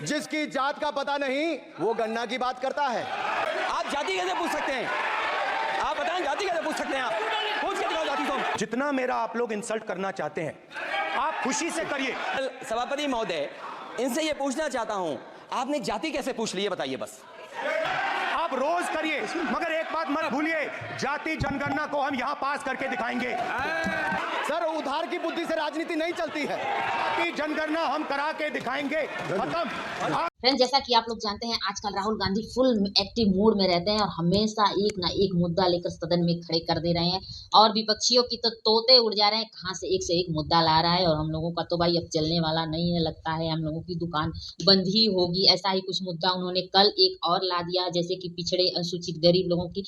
जिसकी जात का पता नहीं वो गन्ना की बात करता है। आप जाति कैसे पूछ सकते हैं? आप बताएं, जाति कैसे पूछ सकते हैं? आप पूछ के दिखाओ जाति को। जितना मेरा आप लोग इंसल्ट करना चाहते हैं आप खुशी से करिए। सभापति महोदय, इनसे ये पूछना चाहता हूं, आपने जाति कैसे पूछ ली है बताइए बस। आप रोज करिए, मगर एक बात मत भूलिए, जाति जनगणना को हम यहाँ पास करके दिखाएंगे। सर, उधार की बुद्धि से राजनीति नहीं चलती है। जाति जनगणना हम करा के दिखाएंगे। खत्म। फ्रेंड, जैसा कि आप लोग जानते हैं, आजकल Rahul Gandhi full active mood में रहते हैं और हमेशा एक ना एक मुद्दा लेकर सदन में खड़े कर दे रहे हैं और विपक्षियों की तो तोते उड़ जा रहे हैं, कहां से एक मुद्दा ला रहा है। और हम लोगों का तो भाई अब चलने वाला नहीं है, लगता है हम लोगों की दुकान बंद ही होगी। ऐसा ही कुछ मुद्दा उन्होंने कल एक और ला दिया, जैसे कि पिछड़े अनुसूचित गरीब लोगों की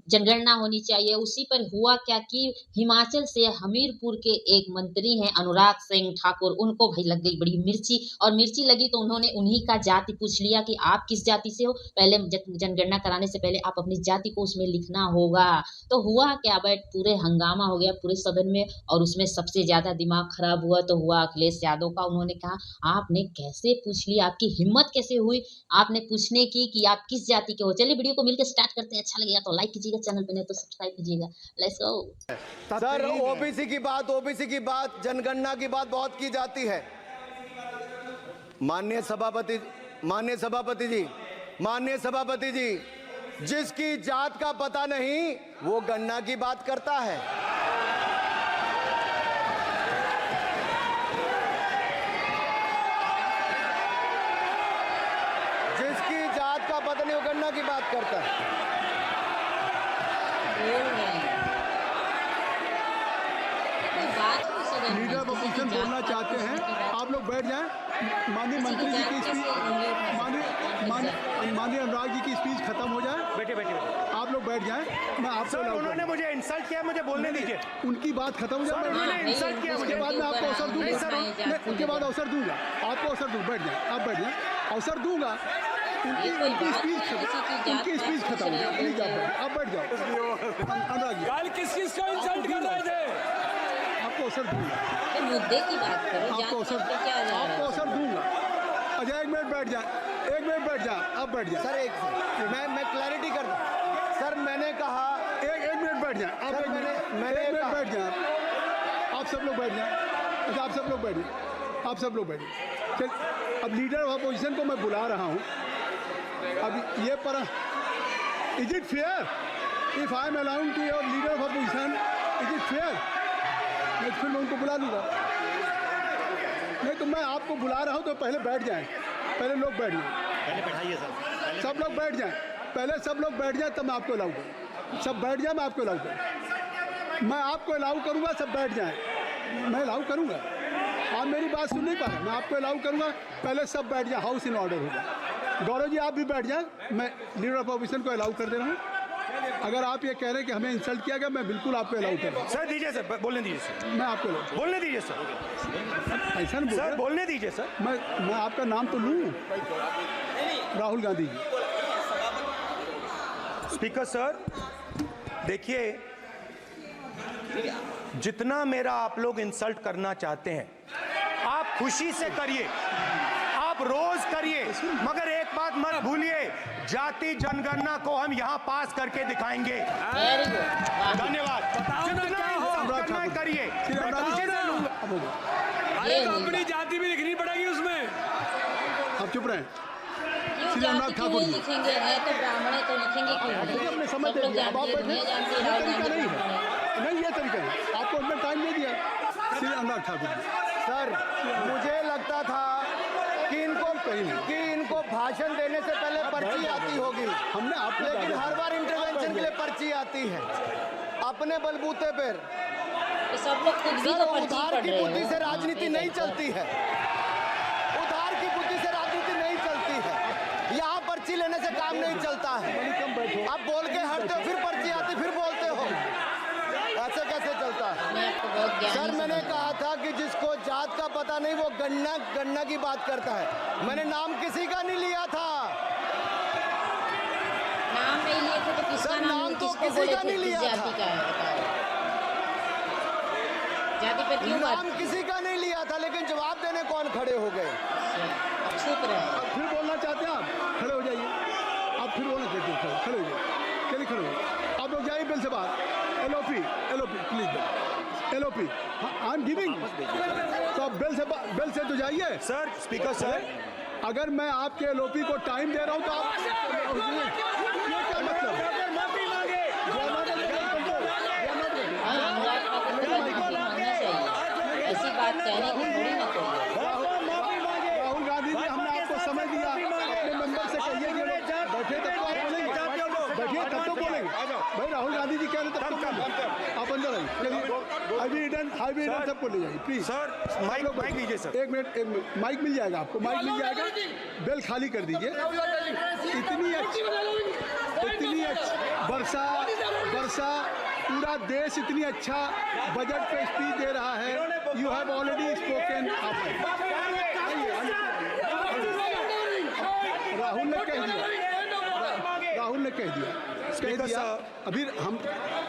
जनगणना होनी चाहिए। उसी पर हुआ क्या कि हिमाचल से हमीरपुर के एक मंत्री हैं अनुराग सिंह ठाकुर, उनको भाई लग गई बड़ी मिर्ची और मिर्ची लगी तो उन्होंने उन्हीं का जाति पूछ लिया कि आप किस जाति से हो। पहले जनगणना कराने से पहले आप अपनी जाति को उसमें लिखना होगा। तो हुआ क्या, बट पूरे हंगामा हो गया पूरे सदन में और उसमें सबसे ज्यादा दिमाग खराब हुआ तो हुआ अखिलेश यादव का। उन्होंने कहा आपने कैसे पूछ लिया, आपकी हिम्मत कैसे हुई आपने पूछने की कि आप किस जाति के हो। चलिए वीडियो को मिलकर स्टार्ट करते हैं। अच्छा लगेगा तो लाइक कीजिएगा, चैनल पे नहीं तो सब्सक्राइब कीजिएगा। Let's go. सर, ओबीसी की बात, जनगणना की बात बहुत की जाती है। माननीय सभापति जी, जिसकी जात का पता नहीं वो गन्ना की बात करता है। जिसकी जात का पता नहीं वो गन्ना की बात करता है। लीडर अपोजिशन बोलना चाहते हैं, आप लोग बैठ जाएं। माननीय मंत्री जी की स्पीच, माननीय अनुराग जी की स्पीच खत्म हो जाए। बैठे बैठे आप लोग बैठ जाएं। मैं आपसे उन्होंने मुझे इंसल्ट किया, मुझे बोलने दीजिए। उनकी बात खत्म हो जाए, उन्होंने इंसल्ट किया, उसके बाद मैं आपको अवसर दूंगा। उनके बाद अवसर दूंगा, आपको अवसर दूंगा। बैठ जाए, आप बैठ जाए, अवसर दूंगा। उनकी स्पीच खत्म हो गई। प्लीज आप बैठ जाओ। अनुराग जी, किस को इंसल्ट कर रहे थे? आपको अवसर दूंगा, मुद्दे की बात करो, आपको अवसर दूंगा। अजय एक मिनट बैठ जाए, एक मिनट बैठ जाए, आप बैठ जाए। सर मैं क्लैरिटी कर दूं। सर, मैंने कहा एक मिनट बैठ जाए, आप एक मिनट बैठ जाए। आप सब लोग बैठ जाए। अच्छा, आप सब लोग बैठ जाए, आप सब लोग बैठ जाए। चल, अब लीडर ऑफ अपोजिशन को मैं बुला रहा हूँ। अब ये पर is it fair if I am allowed to your leader of opposition, is it fair? मैं फिर मैं उनको बुला लूँगा। नहीं तो मैं आपको बुला रहा हूँ तो पहले बैठ जाएं। पहले लोग बैठ जाएं, पहले बैठाइए सर। सब लोग बैठ जाएं। पहले सब लोग बैठ जाएं तब मैं आपको अलाउ करूँ। सब बैठ जाए, मैं आपको अलाउ करूँ। मैं आपको अलाउ करूँगा, सब बैठ जाएं। मैं अलाउ करूँगा। आप मेरी बात सुन नहीं पा रहे। मैं आपको अलाउ करूँगा, पहले सब बैठ जाए, हाउस इन ऑर्डर होगा। गौरव जी, आप भी बैठ जाएं। मैं लीडर ऑफ अपोजिशन को अलाउ कर दे रहा हूँ। अगर आप ये कह रहे हैं कि हमें इंसल्ट किया गया, मैं बिल्कुल आपको अलाउ कर रहा हूँ। सर दीजिए, सर बोलने दीजिए सर। मैं आपको बोलने दीजिए सर। ऐसा नहीं सर बोल बोलने दीजिए सर। मैं आपका नाम तो लूँ, राहुल गांधी जी। स्पीकर सर, देखिए, जितना मेरा आप लोग इंसल्ट करना चाहते हैं आप खुशी से करिए, आप रोज करिए, मगर एक बात मत भूलिए, जाति जनगणना को हम यहाँ पास करके दिखाएंगे। धन्यवाद। जितना इंसल्ट करना करिए, मैं खुशी से लूंगा। अरे तो अपनी जाति भी लिखनी पड़ेगी उसमें। आप चुप रहें। श्री अनुराग ठाकुर जी लिखेंगे, है तो ब्राह्मण है तो लिखेंगे क्यों? अपने समझ लीजिए, अब आप बैठे। ये तरीका नहीं है, नहीं ये तरीका है। आपको अपना टाइम दे दिया। श्री अनुराग ठाकुर जी। सर, मुझे लगता था कि इनको भाषण देने से पहले पर्ची आती होगी। हमने आपको, लेकिन हर बार इंटरवेंशन के लिए पर्ची आती है अपने बलबूते पर। तो सब लोग खुद भी तो पर्ची उधार पढ़ की रहे बुद्धि हो। से राजनीति नहीं चलती है। उधार की बुद्धि से राजनीति नहीं चलती है। यहाँ पर्ची लेने से काम नहीं चलता है। आप बोल के हटते हो, फिर पर्ची आती, फिर बोलते हो। ऐसे कैसे चलता है? सर, मैंने कहा था कि जिसको जात का पता नहीं वो गन्ना की बात करता है। मैंने नाम किसी का नहीं लिया था। नाम नहीं लिए थे तो किसका नाम तो किसी का नहीं लिया जाति का है? जाति पे क्यों बात? नाम किसी का नहीं लिया था, लेकिन जवाब देने कौन खड़े हो गए? छुप रहे हैं। फिर बोलना चाहते हैं आप खड़े हो जाइए, आप फिर बोलना चाहते हैं खड़े हो जाइए, चलिए खड़े हो जाइए। आप लोग जाइए बिल से बाहर। LOP please, LOP I am giving, तो आप बिल से तो जाइए। सर स्पीकर सर, अगर मैं आपके एलओपी को टाइम दे रहा हूं तो आप ये क्या मतलब है? ऐसी बात कहने की थोड़ी ना कोई। राहुल गांधी जी, हमने आपको समय दिया, अपने मेंबर से कहिए कि बैठे तब तो आप बोलेंगे, बैठिए तब तो बोलेंगे भाई। राहुल गांधी जी कह रहे तब तो आप अंदर आइए। चलिए हाईवे सबको ले जाइए प्लीज। सर माइक लीजिए सर। एक मिनट माइक मिल जाएगा आपको, माइक मिल जाएगा। बेल खाली कर दीजिए। इतनी अच्छी वर्षा पूरा देश इतनी अच्छा बजट पे स्पीच दे रहा है। You have already spoken. Rahul ने कह दिया अभी हम,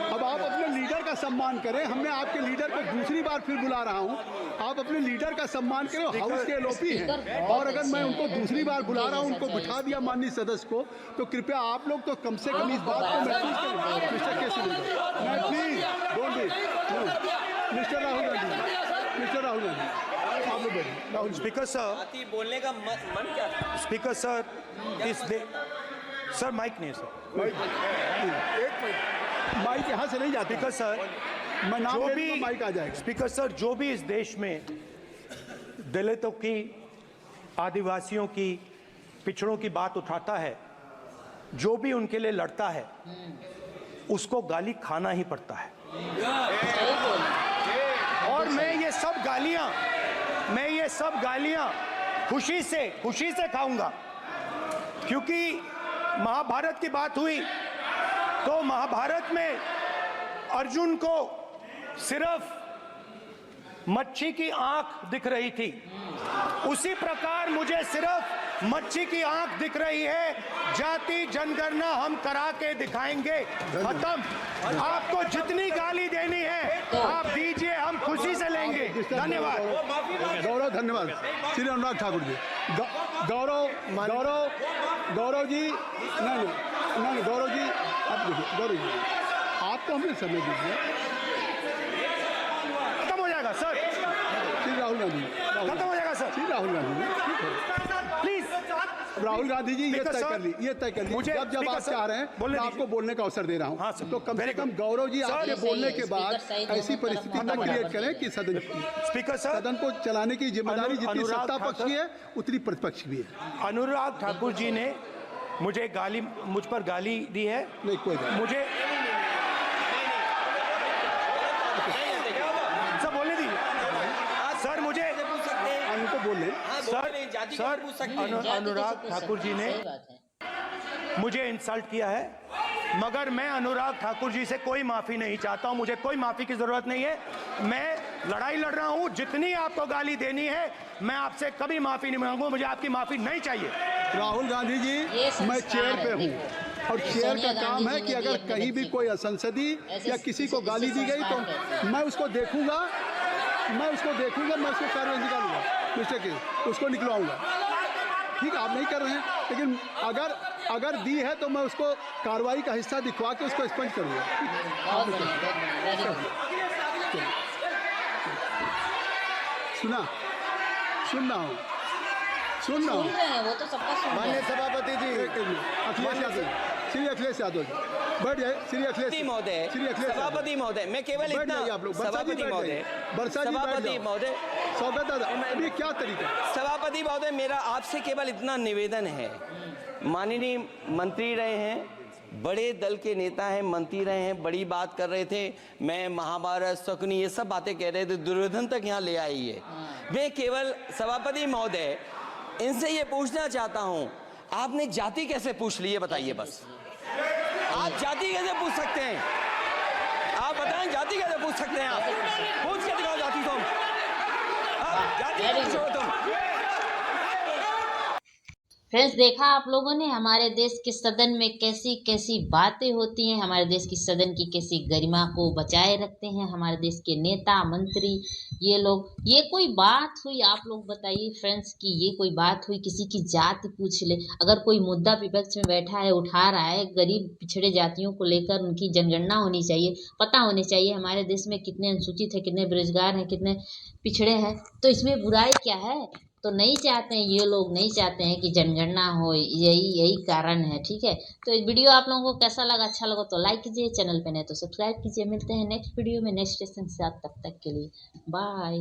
अब आप अपने लीडर का सम्मान करें। हमने आपके लीडर को दूसरी बार फिर बुला रहा हूं, आप अपने लीडर का सम्मान करें। हाउस के एलओपी हैं और अगर मैं उनको दूसरी बार बुला रहा हूं, उनको बिठा दिया माननीय सदस्य को, तो कृपया आप लोग तो कम से कम इस बात को महसूस करें। Mister KC please don't be mister Rahul Gandhi आप लोग बैठिए। राहुल स्पीकर सर, बोलने का मन क्या था? स्पीकर सर, सर माइक नहीं सर, माइक यहाँ से नहीं जाता। स्पीकर सर, मैं नाम जो ले भी लूंगा, माइक आ जाएगा। स्पीकर सर, जो भी इस देश में दलितों की, आदिवासियों की, पिछड़ों की बात उठाता है, जो भी उनके लिए लड़ता है, उसको गाली खाना ही पड़ता है। और मैं ये सब गालियां खुशी से खाऊंगा, क्योंकि महाभारत की बात हुई तो महाभारत में अर्जुन को सिर्फ मच्छी की आंख दिख रही थी, उसी प्रकार मुझे सिर्फ मच्छी की आंख दिख रही है। जाति जनगणना हम करा के दिखाएंगे। खत्म। आपको जितनी गाली देनी है आप दीजिए, हम खुशी से लेंगे। धन्यवाद। गौरव, धन्यवाद। श्री अनुराग ठाकुर जी। गौरव जी, नहीं गौरव जी, आप देखिए। गौरव जी, आपको हमने समय दीजिए। खत्म हो जाएगा सर। श्री राहुल गांधी, खत्म हो जाएगा सर। श्री राहुल गांधी प्लीज। राहुल गांधी जी, ये तय कर ली। मुझे जब आप चाह रहे हैं मैं आपको बोलने का अवसर दे रहा हूं। हाँ सर, तो कम से कम गौरव जी आपके बोलने के बाद ऐसी परिस्थिति न क्रिएट करें कि सदन को चलाने की जिम्मेदारी जितनी सत्ता पक्ष की है उतनी प्रतिपक्ष भी है। अनुराग ठाकुर जी ने मुझ पर गाली दी है। नहीं, कोई बात मुझे सर बोलने दीजिए सर। मुझे उनको बोले सर, अनुराग ठाकुर जी ने मुझे इंसल्ट किया है, मगर मैं अनुराग ठाकुर जी से कोई माफी नहीं चाहता हूं। मुझे कोई माफी की जरूरत नहीं है। मैं लड़ाई लड़ रहा हूं। जितनी आपको गाली देनी है मैं आपसे कभी माफी नहीं मांगूंगा। मुझे आपकी माफी नहीं चाहिए। राहुल गांधी जी, मैं चेयर पे हूँ और चेयर का काम है कि अगर कहीं भी कोई असंसदीय या किसी को गाली दी गई तो मैं उसको देखूंगा, मैं उसको कार्रवाई निकालूंगा। मिस्टर के उसको निकलवाऊंगा। ठीक है, आप नहीं कर रहे हैं, लेकिन अगर दी है तो मैं उसको कार्रवाई का हिस्सा दिखवा के उसको स्पंज करूंगा। सुन रहा हूँ। वो तो सबका सुन रहे माननीय हैं। सभापति जी, श्री अखिलेश यादव जी बैठ जाए। श्री अखिलेश महोदय, सभापति महोदय, मैं केवल बैठ इतना, जाइए आप लोग। सभापति महोदय, सभापति महोदय, स्वागत दादा। अभी क्या तरीका है? सभापति महोदय, मेरा आपसे केवल इतना निवेदन है। माननीय मंत्री रहे हैं, बड़े दल के नेता हैं, मंत्री रहे हैं, बड़ी बात कर रहे थे। मैं महाभारत, शकुनी, ये सब बातें कह रहे थे, दुर्योधन तक यहाँ ले आई है। मैं केवल सभापति महोदय इनसे ये पूछना चाहता हूँ, आपने जाति कैसे पूछ ली, ये बताइए बस। आप जाति कैसे पूछ सकते हैं? आप बताएं, जाति कैसे पूछ सकते हैं? आप पूछ के दिखाओ जाति तुम। जाति पूछो तुम। फ्रेंड्स, देखा आप लोगों ने हमारे देश के सदन में कैसी कैसी बातें होती हैं, हमारे देश की सदन की कैसी गरिमा को बचाए रखते हैं हमारे देश के नेता मंत्री, ये लोग। ये कोई बात हुई, आप लोग बताइए फ्रेंड्स, कि ये कोई बात हुई किसी की जाति पूछ ले? अगर कोई मुद्दा विपक्ष में बैठा है, उठा रहा है, गरीब पिछड़े जातियों को लेकर उनकी जनगणना होनी चाहिए, पता होनी चाहिए हमारे देश में कितने अनुसूचित है, कितने बेरोजगार हैं, कितने पिछड़े हैं, तो इसमें बुराई क्या है? तो नहीं चाहते हैं, ये लोग नहीं चाहते हैं कि जनगणना हो, यही कारण है। ठीक है, तो इस वीडियो आप लोगों को कैसा लगा? अच्छा लगा तो लाइक कीजिए, चैनल पे नहीं तो सब्सक्राइब कीजिए। मिलते हैं नेक्स्ट वीडियो में नेक्स्ट सेशन के साथ, तब तक के लिए बाय।